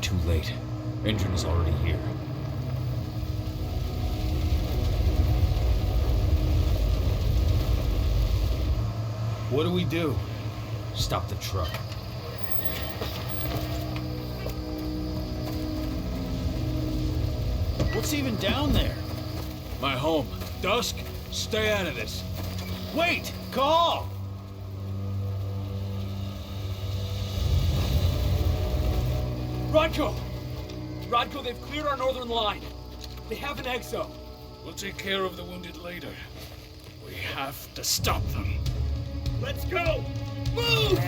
Too late. Engine is already here. What do we do? Stop the truck. What's even down there? My home. Dusk, stay out of this. Wait! Cahal! Rodko! Rodko, they've cleared our northern line. They have an exo. We'll take care of the wounded later. We have to stop them. Let's go! Move!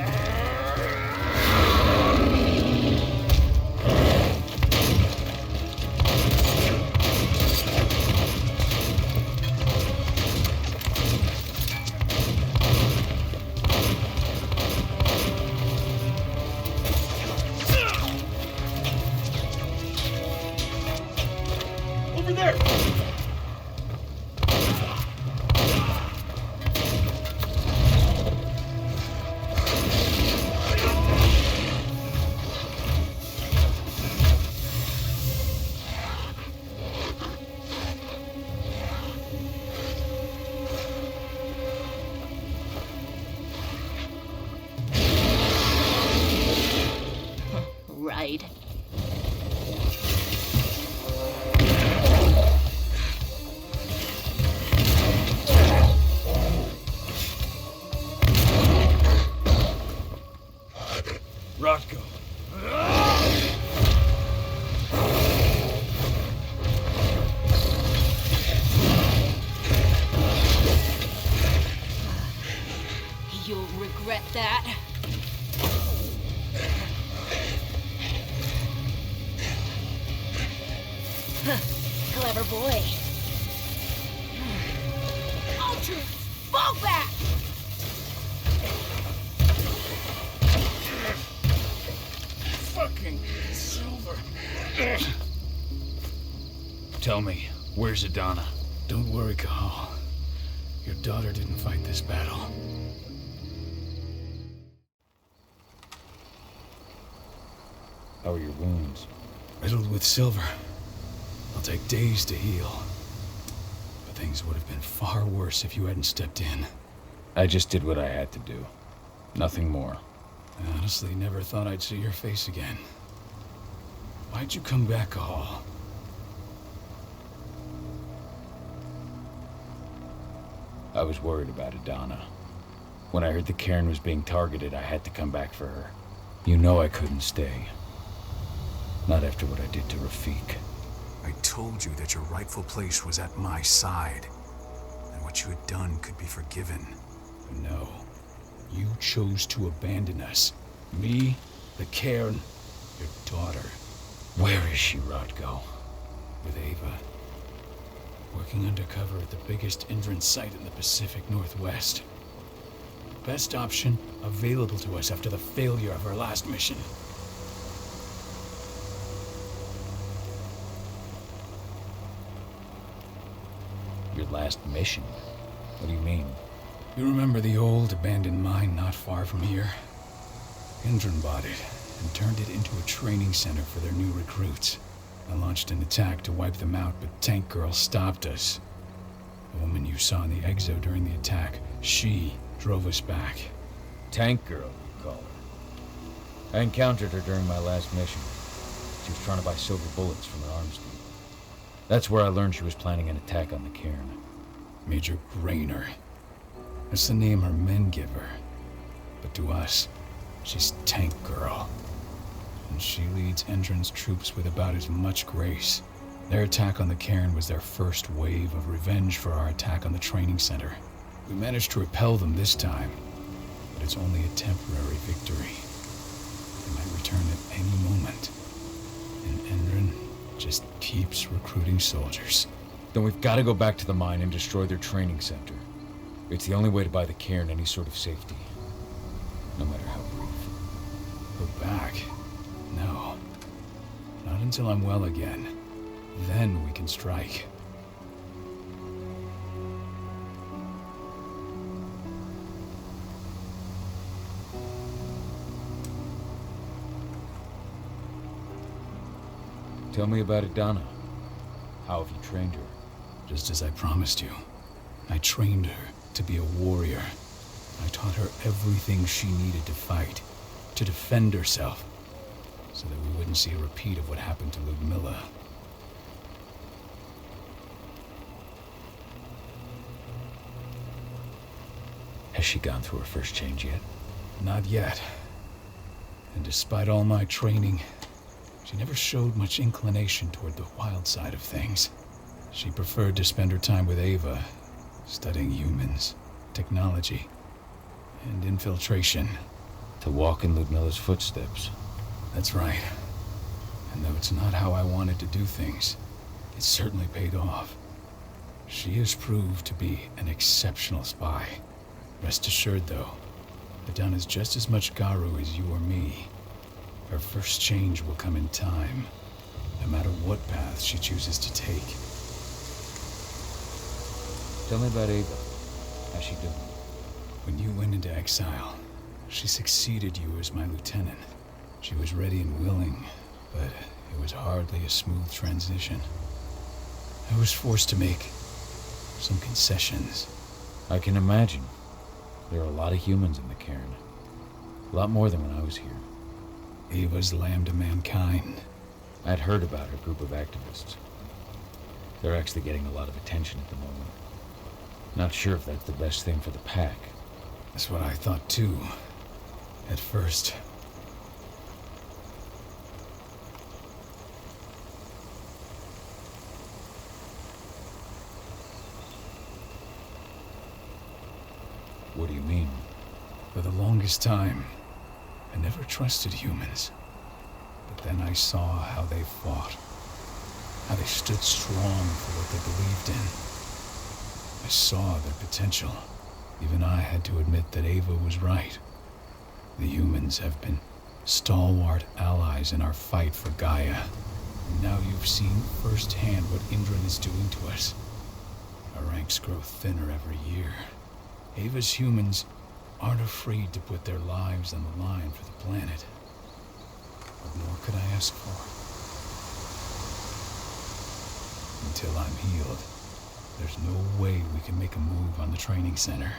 Over there! Right. Rodko. You'll regret that. Clever boy. Ultra, fall back! Fucking silver. Tell me, where's Adana? Don't worry, Cahal. Your daughter didn't fight this battle. How are your wounds? Riddled with silver. It'll take days to heal. But things would have been far worse if you hadn't stepped in. I just did what I had to do. Nothing more. I honestly never thought I'd see your face again. Why'd you come back, Cahal? I was worried about Adana. When I heard the cairn was being targeted, I had to come back for her. You know I couldn't stay. Not after what I did to Rafik. I told you that your rightful place was at my side, and what you had done could be forgiven. No. You chose to abandon us. Me, the cairn, your daughter. Where is she, Rodko? With Ava. Working undercover at the biggest Indran site in the Pacific Northwest. Best option available to us after the failure of our last mission. Your last mission? What do you mean? You remember the old abandoned mine not far from here? Indran bought it and turned it into a training center for their new recruits. I launched an attack to wipe them out, but Tank Girl stopped us. The woman you saw in the exo during the attack, she drove us back. Tank Girl, you call her. I encountered her during my last mission. She was trying to buy silver bullets from an arms dealer. That's where I learned she was planning an attack on the cairn. Major Grainer. That's the name her men give her. But to us, she's Tank Girl. And she leads Endron's troops with about as much grace. Their attack on the cairn was their first wave of revenge for our attack on the training center. We managed to repel them this time, but it's only a temporary victory. They might return at any moment. And Endron just keeps recruiting soldiers. Then we've got to go back to the mine and destroy their training center. It's the only way to buy the cairn any sort of safety. No matter how brief. Go back? No. Not until I'm well again. Then we can strike. Tell me about Adana. How have you trained her? Just as I promised you. I trained her to be a warrior. I taught her everything she needed to fight, to defend herself, so that we wouldn't see a repeat of what happened to Ludmilla. Has she gone through her first change yet? Not yet. And despite all my training, she never showed much inclination toward the wild side of things. She preferred to spend her time with Ava, studying humans, technology, and infiltration. To walk in Ludmilla's footsteps. That's right. And though it's not how I wanted to do things, it certainly paid off. She has proved to be an exceptional spy. Rest assured, though, Adana's just as much Garu as you or me. Her first change will come in time, no matter what path she chooses to take. Tell me about Ava. How's she doing? When you went into exile, she succeeded you as my lieutenant. She was ready and willing, but it was hardly a smooth transition. I was forced to make some concessions. I can imagine. There are a lot of humans in the cairn. A lot more than when I was here. Ava's lamb to mankind. I'd heard about her group of activists. They're actually getting a lot of attention at the moment. Not sure if that's the best thing for the pack. That's what I thought too, at first. What do you mean? For the longest time, I never trusted humans. But then I saw how they fought. How they stood strong for what they believed in. I saw their potential. Even I had to admit that Ava was right. The humans have been stalwart allies in our fight for Gaia. And now you've seen firsthand what Indran is doing to us. Our ranks grow thinner every year. Ava's humans aren't afraid to put their lives on the line for the planet. What more could I ask for? Until I'm healed, there's no way we can make a move on the training center.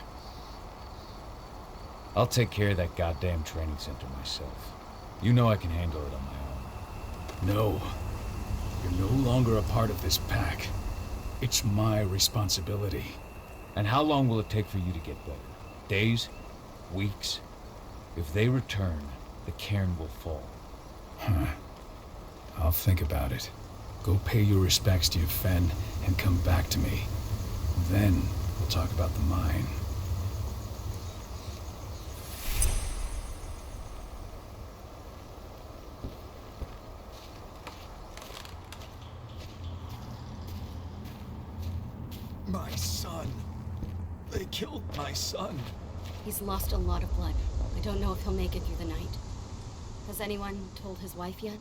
I'll take care of that goddamn training center myself. You know I can handle it on my own. No. You're no longer a part of this pack. It's my responsibility. And how long will it take for you to get better? Days? Weeks? If they return, the cairn will fall. Huh. I'll think about it. Go pay your respects to your Fen and come back to me. Then we'll talk about the mine. My son. They killed my son. He's lost a lot of blood. I don't know if he'll make it through the night. Has anyone told his wife yet?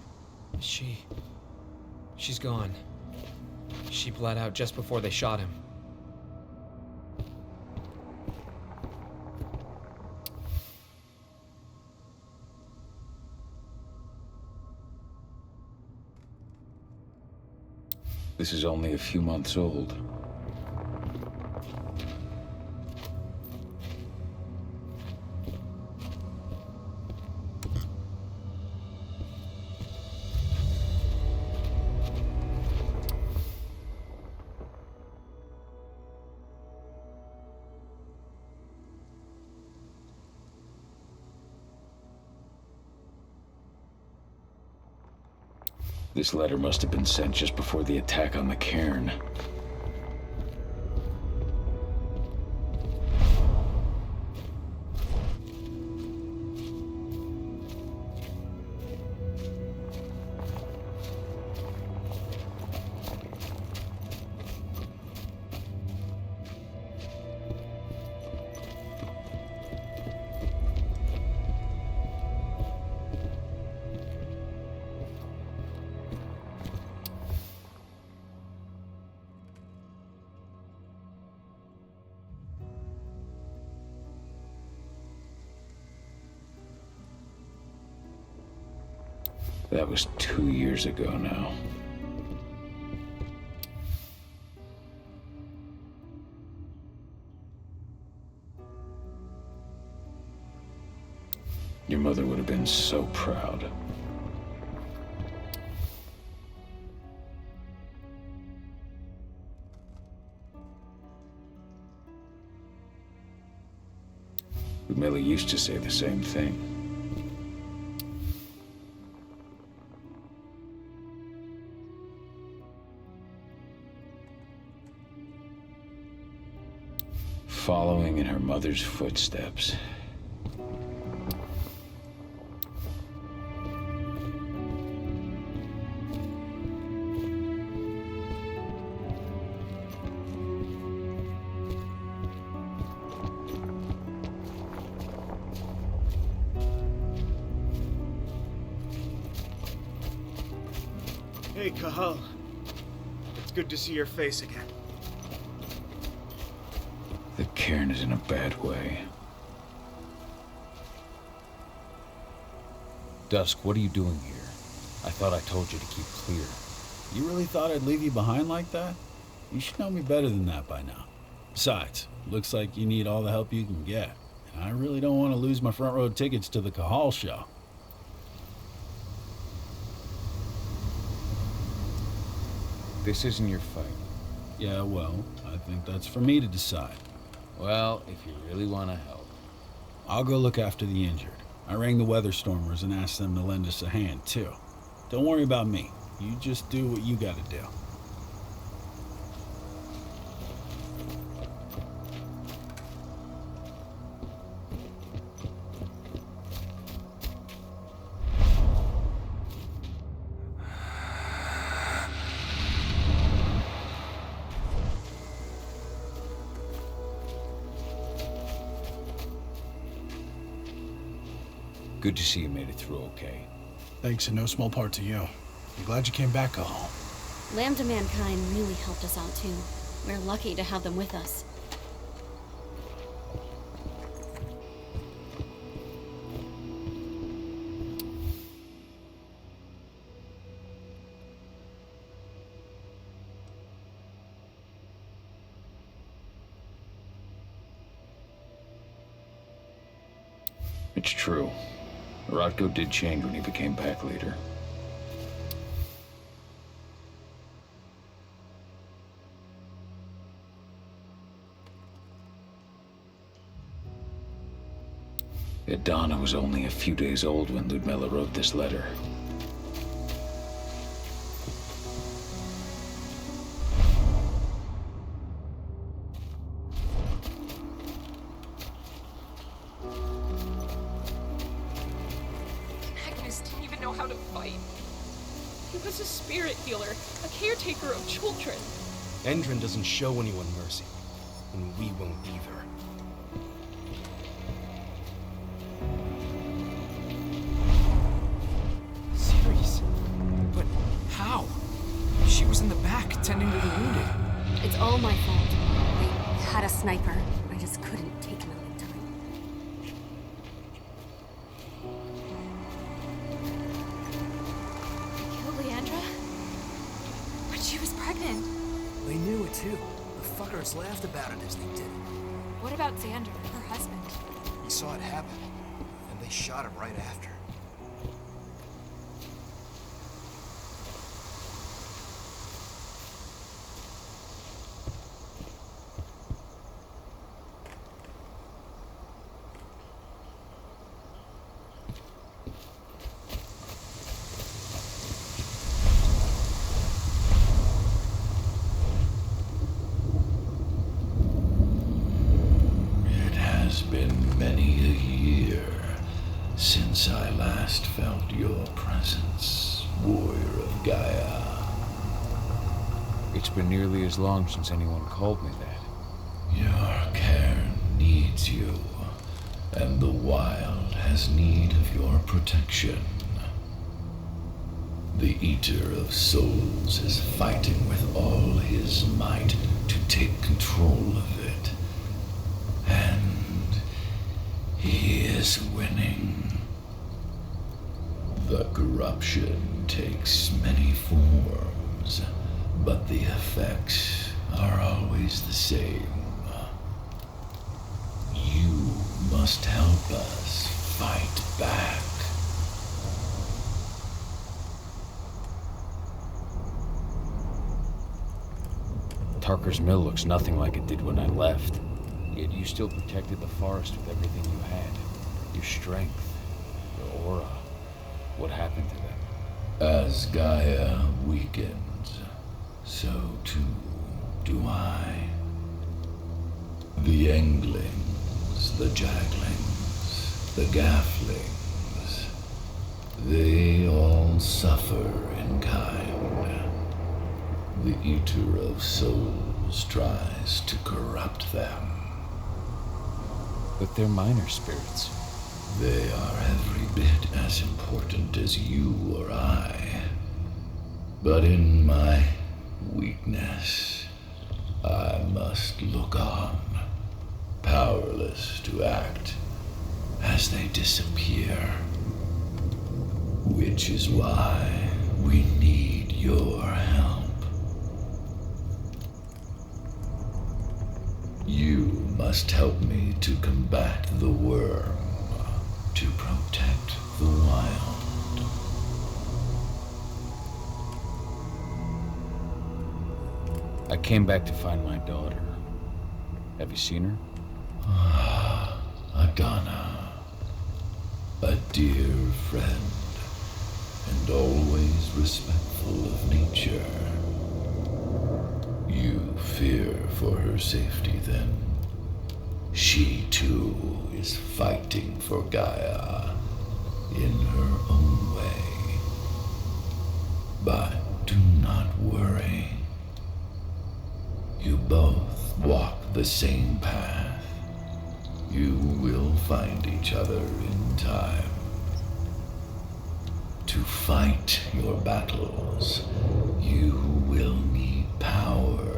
She's gone. She bled out just before they shot him. This is only a few months old. This letter must have been sent just before the attack on the cairn. That was 2 years ago now. mother would have been so proud. Millie used to say the same thing. Following in her mother's footsteps. Hey, Cahal. It's good to see your face again. The cairn is in a bad way. Dusk, what are you doing here? I thought I told you to keep clear. You really thought I'd leave you behind like that? You should know me better than that by now. Besides, looks like you need all the help you can get. And I really don't want to lose my front row tickets to the Cahal show. This isn't your fight. Yeah, well, I think that's for me to decide. Well, if you really want to help. I'll go look after the injured. I rang the Weatherstormers and asked them to lend us a hand, too. Don't worry about me. You just do what you gotta do. Good to see you made it through okay. Thanks in no small part to you. I'm glad you came back, Cahal. Lambda Mankind really helped us out too. We're lucky to have them with us. It's true. Rodko did change when he became pack leader. Donna was only a few days old when Ludmilla wrote this letter. Didn't even know how to fight. He was a spirit healer, a caretaker of children. Endron doesn't show anyone mercy, and we won't either. Serious? But how? She was in the back, tending to the wounded. It's all my fault. They had a sniper. I just couldn't take him out in time. She was pregnant. They knew it too. The fuckers laughed about it as they did. What about Xander, her husband? He saw it happen, and they shot him right after. Been many a year since I last felt your presence, warrior of Gaia. It's been nearly as long since anyone called me that. Your cairn needs you, and the wild has need of your protection. The Eater of Souls is fighting with all his might to take control of it. And he is winning. The corruption takes many forms, but the effects are always the same. You must help us fight back. Tarker's mill looks nothing like it did when I left. Yet you still protected the forest with everything you had. Your strength, your aura. What happened to them? As Gaia weakens, so too do I. The Englings, the Jaglings, the Gafflings, they all suffer in kind. The Eater of Souls tries to corrupt them. But they're minor spirits. They are every bit as important as you or I. But in my weakness, I must look on, powerless to act as they disappear. Which is why we need your help. You must help me to combat the worm, to protect the wild. I came back to find my daughter. Have you seen her? Adana, a dear friend, and always respectful of nature. You fear for her safety, then? She, too, is fighting for Gaia in her own way. But do not worry. You both walk the same path. You will find each other in time. To fight your battles, you will need power.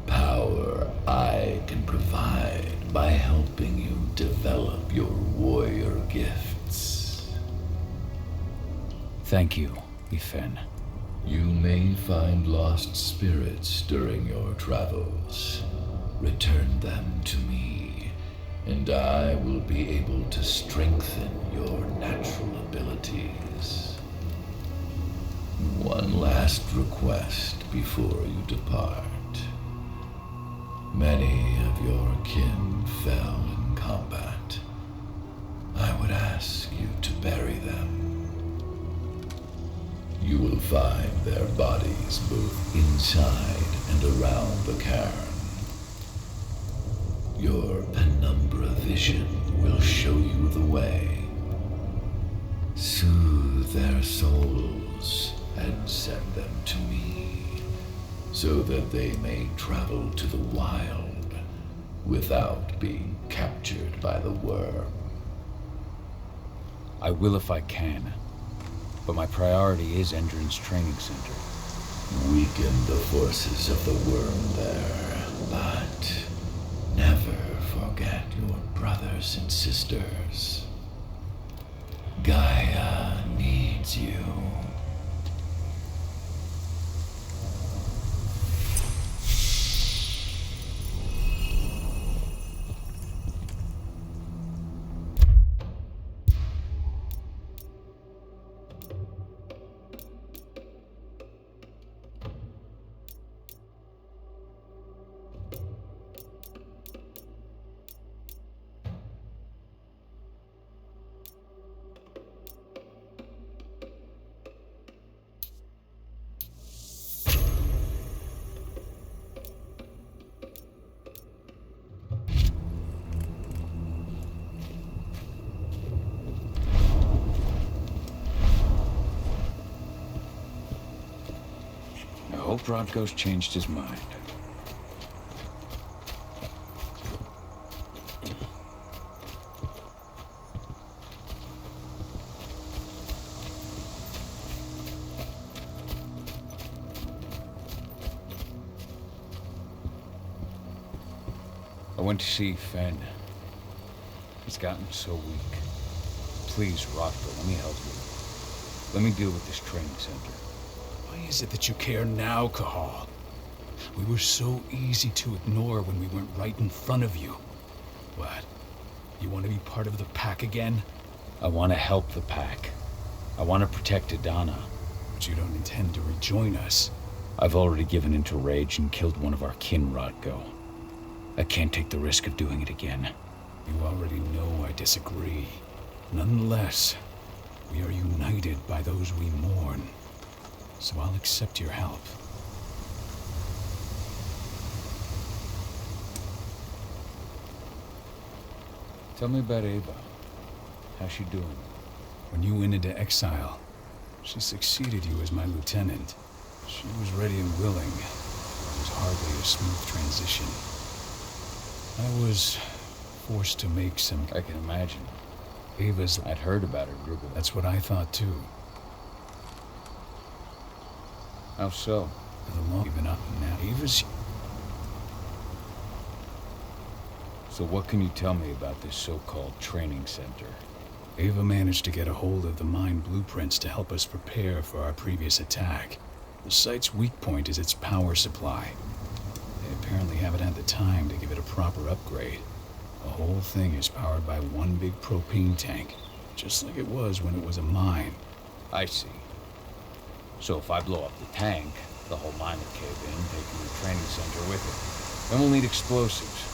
Power I can provide by helping you develop your warrior gifts. Thank you, Ifen. You may find lost spirits during your travels. Return them to me, and I will be able to strengthen your natural abilities. One last request before you depart. Many of your kin fell in combat. I would ask you to bury them. You will find their bodies both inside and around the cairn. Your penumbra vision will show you the way. Soothe their souls and send them to me, so that they may travel to the wild without being captured by the worm. I will if I can, but my priority is Endron's training center. Weaken the forces of the worm there, but never forget your brothers and sisters. Gaia needs you. I hope Rodko's changed his mind. I went to see Fen. He's gotten so weak. Please, Rodko, let me help you. Let me deal with this training center. Why is it that you care now, Cahal? We were so easy to ignore when we weren't right in front of you. What? You want to be part of the pack again? I want to help the pack. I want to protect Adana. But you don't intend to rejoin us. I've already given into rage and killed one of our kin, Rodko. I can't take the risk of doing it again. You already know I disagree. Nonetheless, we are united by those we mourn. So I'll accept your help. Tell me about Ava. How's she doing? When you went into exile, she succeeded you as my lieutenant. She was ready and willing. It was hardly a smooth transition. I was forced to make some... I can imagine. Ava's... I'd heard about her, Gruber. That's what I thought too. How so? For the long... Even up now. Ava's... So what can you tell me about this so-called training center? Ava managed to get a hold of the mine blueprints to help us prepare for our previous attack. The site's weak point is its power supply. They apparently haven't had the time to give it a proper upgrade. The whole thing is powered by one big propane tank, just like it was when it was a mine. I see. So if I blow up the tank, the whole mine will cave in, taking the training center with it. Then we'll need explosives.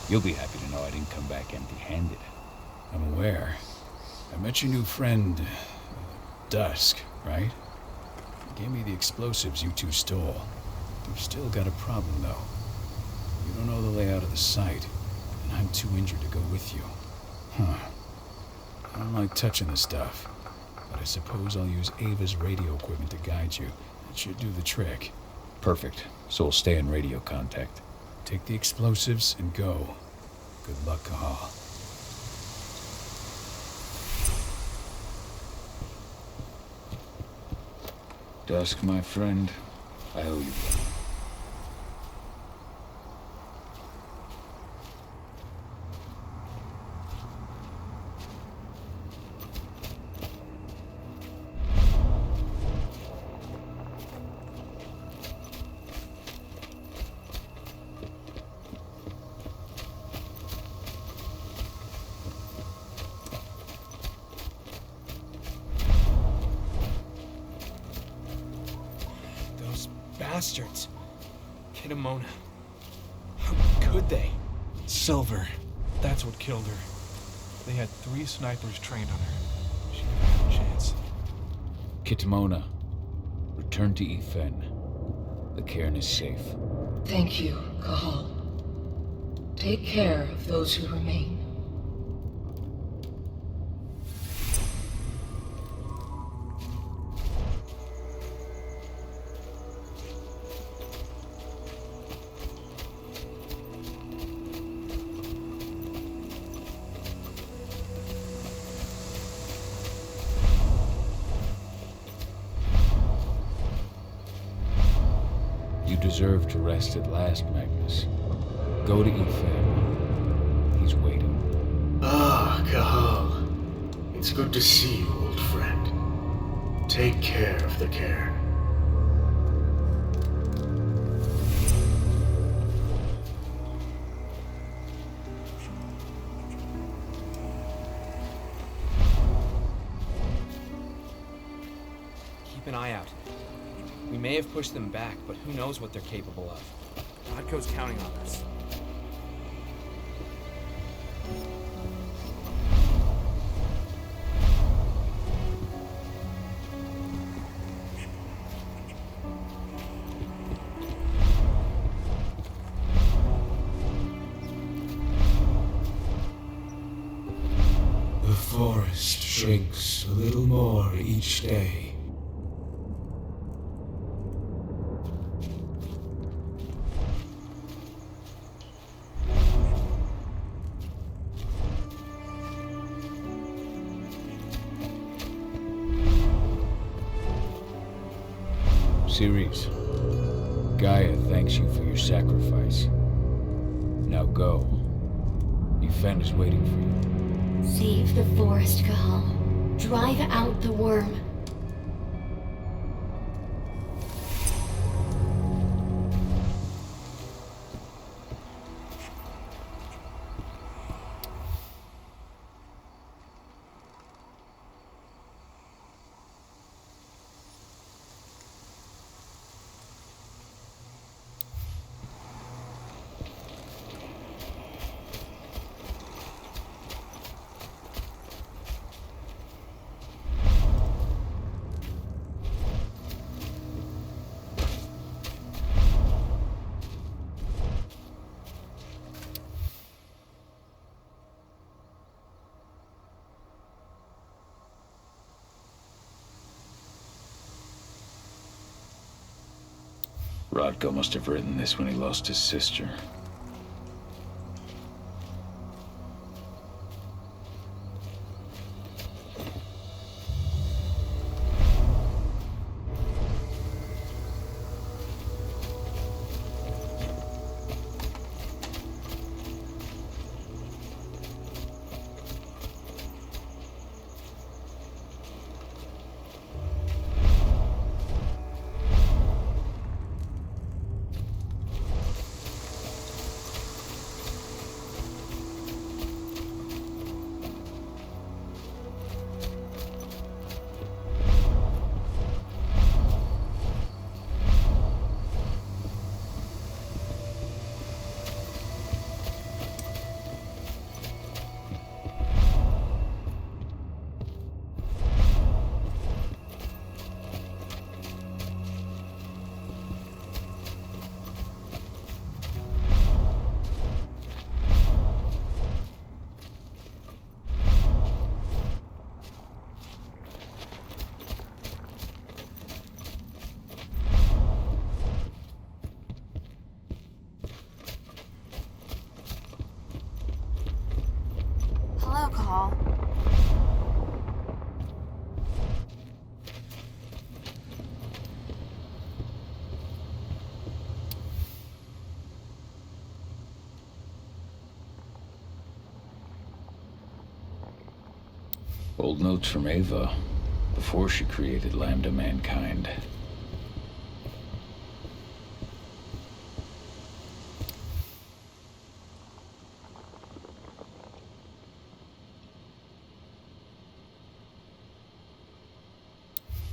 You'll be happy to know I didn't come back empty-handed. I'm aware. I met your new friend, Dusk, right? He gave me the explosives you two stole. You've still got a problem, though. You don't know the layout of the site, and I'm too injured to go with you. Huh. I don't like touching the stuff, but I suppose I'll use Ava's radio equipment to guide you. It should do the trick. Perfect. So we'll stay in radio contact. Take the explosives and go. Good luck, Cahal. Dusk, my friend, I owe you one. Bastards. Kitamona. How could they? Silver. That's what killed her. They had 3 snipers trained on her. She never had a chance. Kitamona, return to Efen. The cairn is safe. Thank you, Cahal. Take care of those who remain. You deserve to rest at last, Magnus. Go to Efen. He's waiting. Ah, Cahal. It's good to see you, old friend. Take care of the cairn. Keep an eye out. We may have pushed them back, but who knows what they're capable of. Rodko's counting on us. The forest shrinks a little more each day. Ceres, Gaia thanks you for your sacrifice. Now go. Efen is waiting for you. Save the forest, Cahal. Drive out the worm. Rodko must have written this when he lost his sister. Hello, Cahal. Old notes from Ava, before she created Lambda Mankind.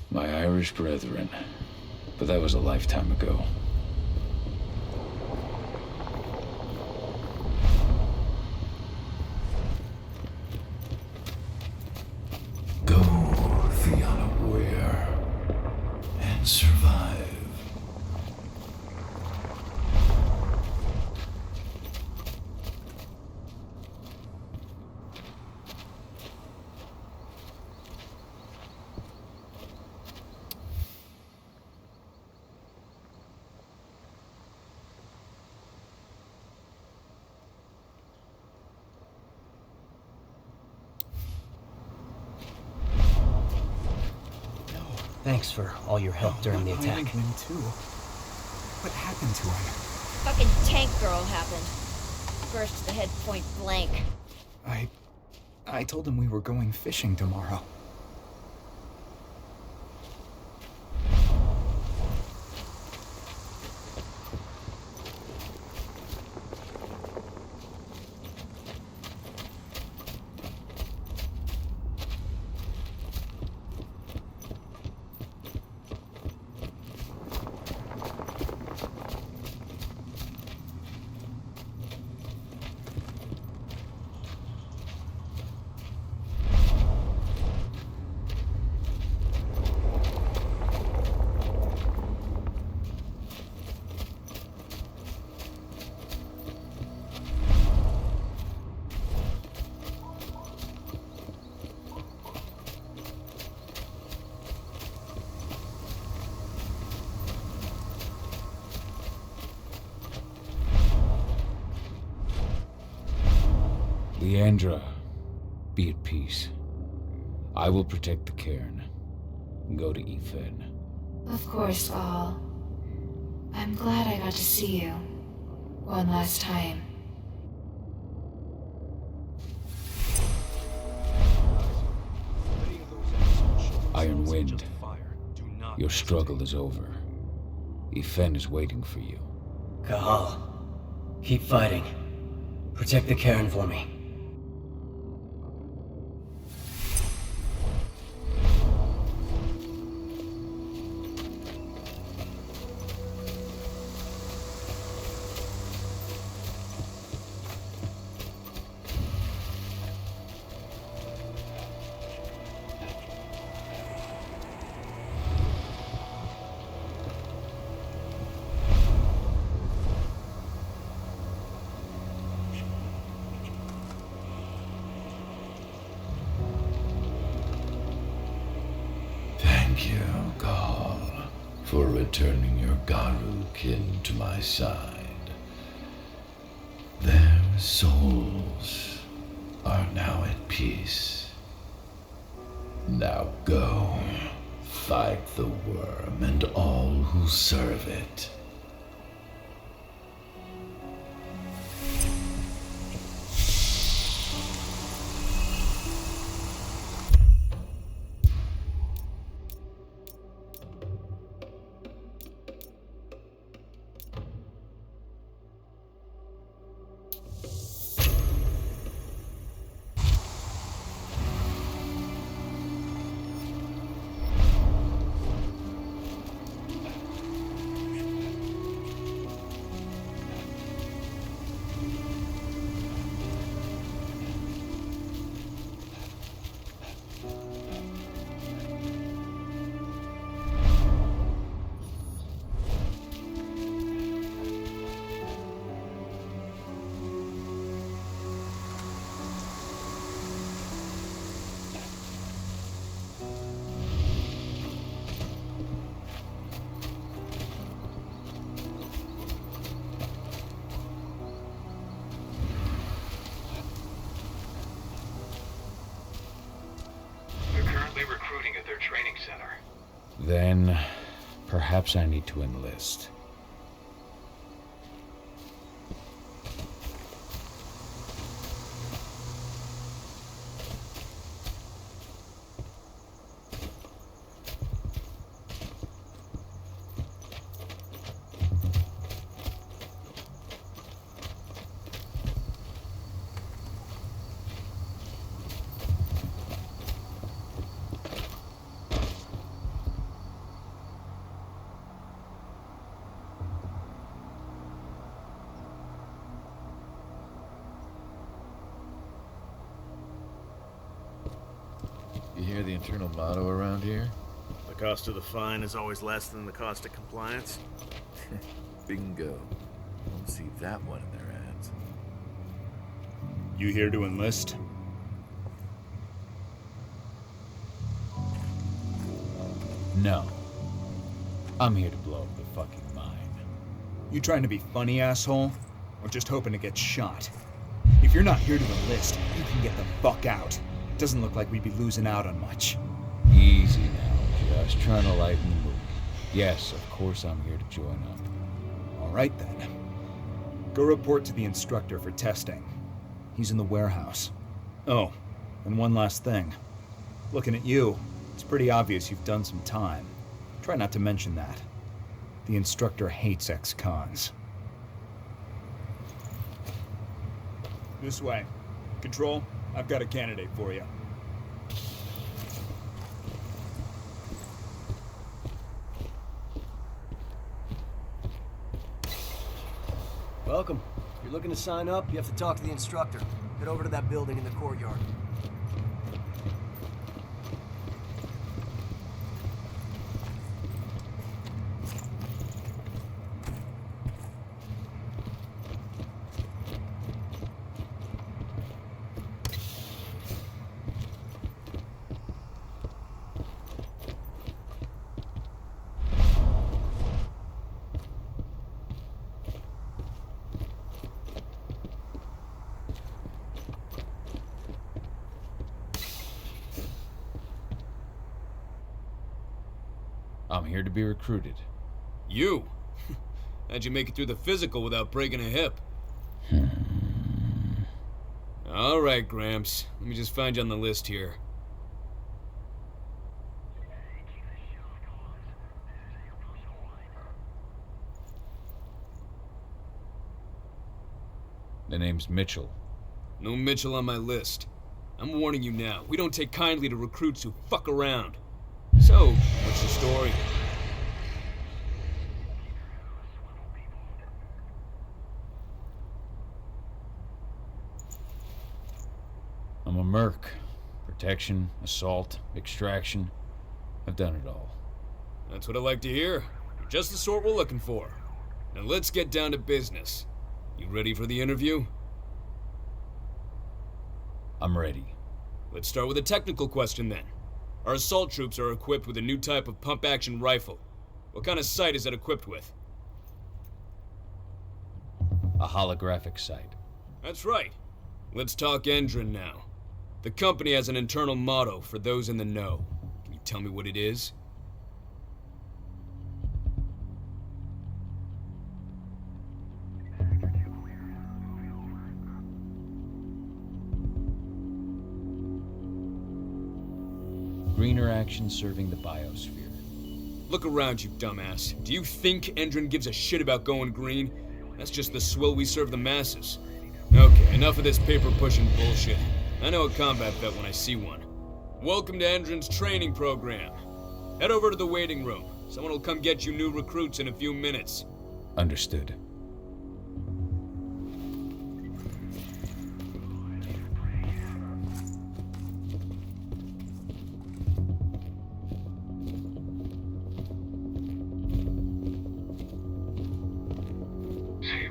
My Irish brethren, but that was a lifetime ago. Go the unaware and survive. Thanks for all your help during the attack. I think him too. What happened to him? Fucking tank girl happened. Burst the head point blank. I told him we were going fishing tomorrow. Leandra, be at peace. I will protect the cairn. Go to Ethan. Of course, Cahal. I'm glad I got to see you. One last time. Iron Wind, your struggle is over. Ethan is waiting for you. Cahal, keep fighting. Protect the cairn for me. Thank you, Cahal, for returning your Garu kin to my side. Their souls are now at peace. Now go, fight the worm and all who serve it. Recruiting at their training center. Then, perhaps I need to enlist. You hear the internal motto around here? The cost of the fine is always less than the cost of compliance. Bingo. Won't see that one in their ads. You here to enlist? No. I'm here to blow up the fucking mine. You trying to be funny, asshole? Or just hoping to get shot? If you're not here to enlist, you can get the fuck out. Doesn't look like we'd be losing out on much. Easy now, just trying to lighten the mood. Yes, of course I'm here to join up. All right then. Go report to the instructor for testing. He's in the warehouse. Oh, and one last thing. Looking at you, it's pretty obvious you've done some time. Try not to mention that. The instructor hates ex-cons. This way. Control, I've got a candidate for you. Welcome. If you're looking to sign up, you have to talk to the instructor. Head over to that building in the courtyard. I'm here to be recruited. You? How'd you make it through the physical without breaking a hip? All right, Gramps. Let me just find you on the list here. The name's Mitchell. No Mitchell on my list. I'm warning you now. We don't take kindly to recruits who fuck around. So, what's your story? I'm a merc. Protection, assault, extraction. I've done it all. That's what I like to hear. You're just the sort we're looking for. Now let's get down to business. You ready for the interview? I'm ready. Let's start with a technical question then. Our assault troops are equipped with a new type of pump-action rifle. What kind of sight is it equipped with? A holographic sight. That's right. Let's talk Endron now. The company has an internal motto for those in the know. Can you tell me what it is? Greener action serving the biosphere. Look around you, dumbass. Do you think Endron gives a shit about going green? That's just the swill we serve the masses. Okay, enough of this paper-pushing bullshit. I know a combat vet when I see one. Welcome to Endron's training program. Head over to the waiting room. Someone will come get you new recruits in a few minutes. Understood.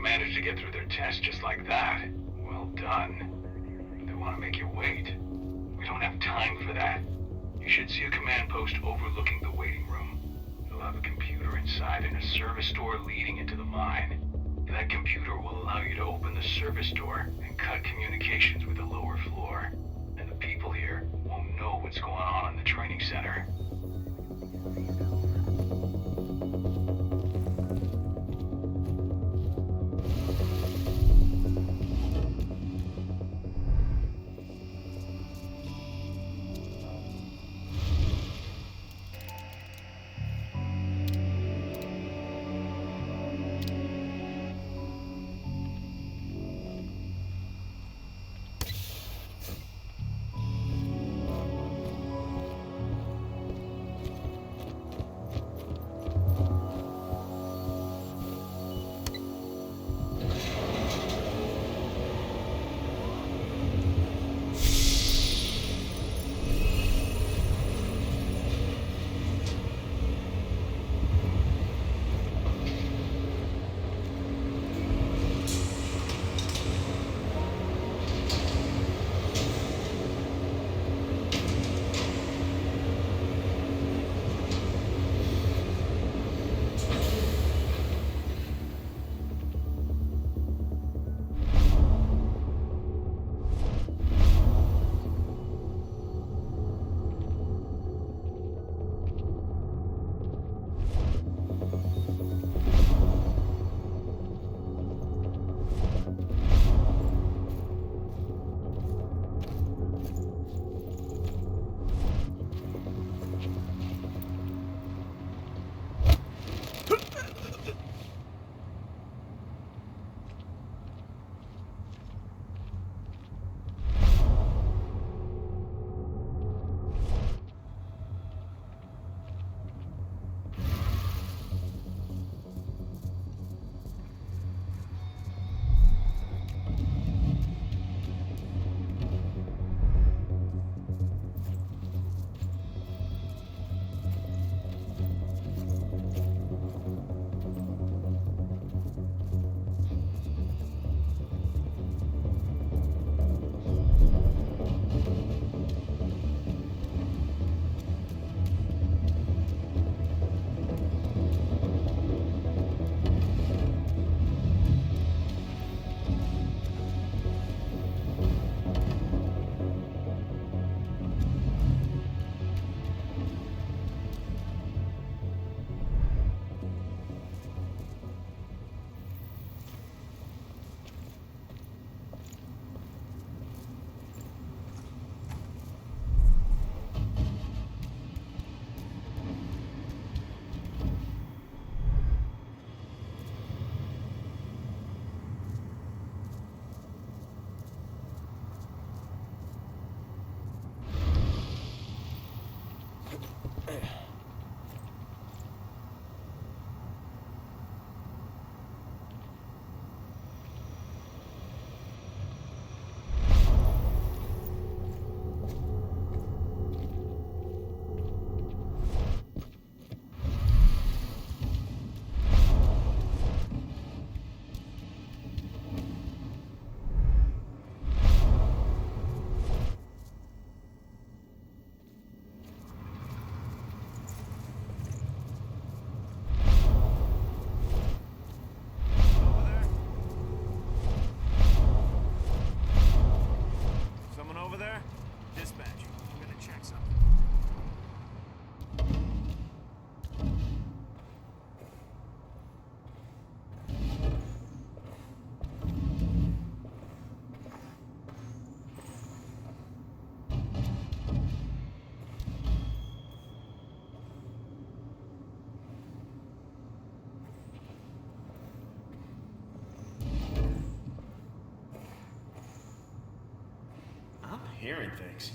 Managed to get through their test just like that. Well done. They want to make you wait. We don't have time for that. You should see a command post overlooking the waiting room. It'll have a computer inside and a service door leading into the mine. That computer will allow you to open the service door and cut communications with the lower floor. And the people here won't know what's going on in the training center. hearing things.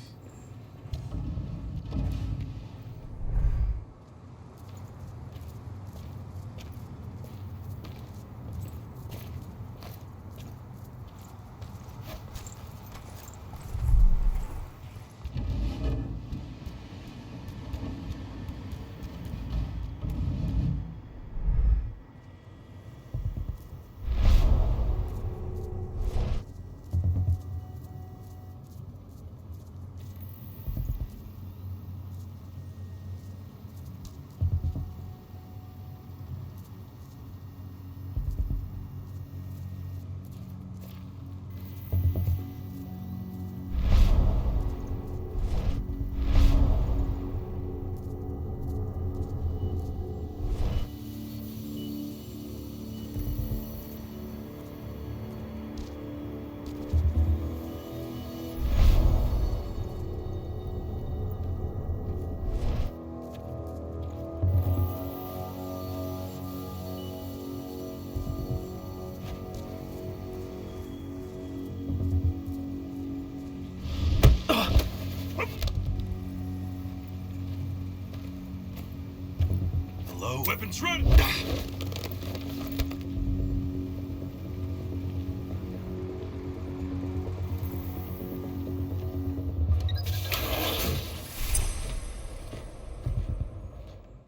Weapons ready!